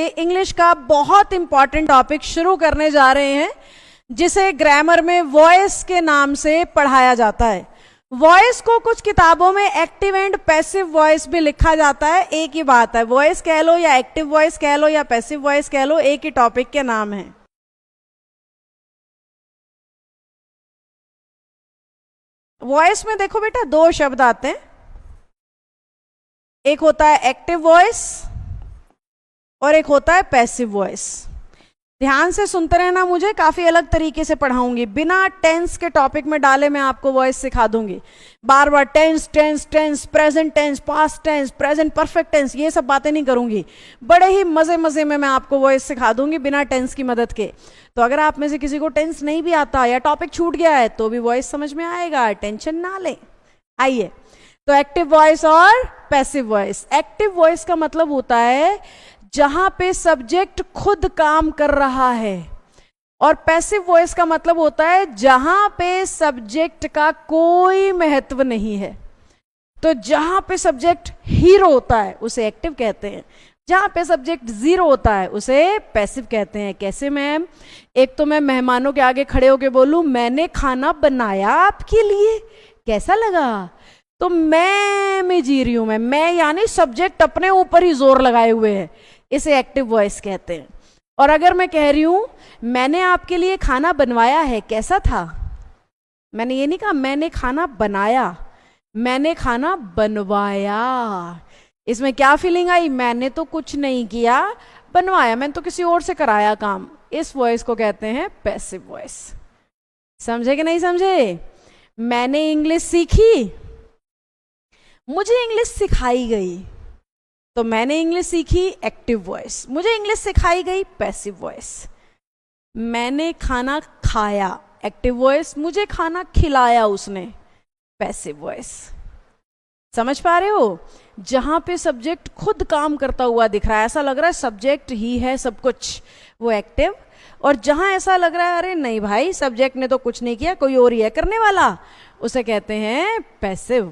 English का बहुत important topic शुरू करने जा रहे हैं जिसे ग्रामर में वॉइस के नाम से पढ़ाया जाता है। वॉइस को कुछ किताबों में एक्टिव एंड पैसिव वॉइस भी लिखा जाता है। एक ही बात है, वॉइस कह लो या एक्टिव वॉइस कह लो या पैसिव वॉइस कह लो, एक ही टॉपिक के नाम है। वॉइस में देखो बेटा दो शब्द आते हैं, एक होता है एक्टिव वॉइस और एक होता है पैसिव वॉइस। ध्यान से सुनते रहना, मुझे काफी अलग तरीके से पढ़ाऊंगी, बिना टेंस के टॉपिक में डाले मैं आपको वॉइस सिखा दूंगी। बार बार tense tense tense, present tense, past tense, present perfect tense, ये सब बातें नहीं करूंगी। बड़े ही मजे मजे में मैं आपको वॉइस सिखा दूंगी बिना टेंस की मदद के। तो अगर आप में से किसी को टेंस नहीं भी आता या टॉपिक छूट गया है तो भी वॉइस समझ में आएगा, टेंशन ना लें। आइए, तो एक्टिव वॉइस और पैसिव वॉइस। एक्टिव वॉइस का मतलब होता है जहां पे सब्जेक्ट खुद काम कर रहा है, और पैसिव वॉइस का मतलब होता है जहां पे सब्जेक्ट का कोई महत्व नहीं है। तो जहां पे सब्जेक्ट हीरो होता है उसे एक्टिव कहते हैं, जहां पे सब्जेक्ट जीरो होता है उसे पैसिव कहते हैं। कैसे मैम? एक तो मैं मेहमानों के आगे खड़े होके बोलूं मैंने खाना बनाया आपके लिए, कैसा लगा? तो मैं में जी रही हूं, मैं यानी सब्जेक्ट अपने ऊपर ही जोर लगाए हुए है, इसे एक्टिव वॉइस कहते हैं। और अगर मैं कह रही हूं मैंने आपके लिए खाना बनवाया है, कैसा था? मैंने ये नहीं कहा मैंने खाना बनाया, मैंने खाना बनवाया। इसमें क्या फीलिंग आई? मैंने तो कुछ नहीं किया, बनवाया, मैंने तो किसी और से कराया काम। इस वॉइस को कहते हैं पैसिव वॉइस। समझे कि नहीं समझे? मैंने इंग्लिश सीखी, मुझे इंग्लिश सिखाई गई, तो मैंने इंग्लिश सीखी एक्टिव वॉइस, मुझे इंग्लिश सिखाई गई पैसिव वॉइस। मैंने खाना खाया एक्टिव वॉइस, मुझे खाना खिलाया उसने पैसिव वॉइस। समझ पा रहे हो? जहां पे सब्जेक्ट खुद काम करता हुआ दिख रहा है, ऐसा लग रहा है सब्जेक्ट ही है सब कुछ, वो एक्टिव। और जहां ऐसा लग रहा है अरे नहीं भाई सब्जेक्ट ने तो कुछ नहीं किया, कोई और ही है करने वाला, उसे कहते हैं पैसिव।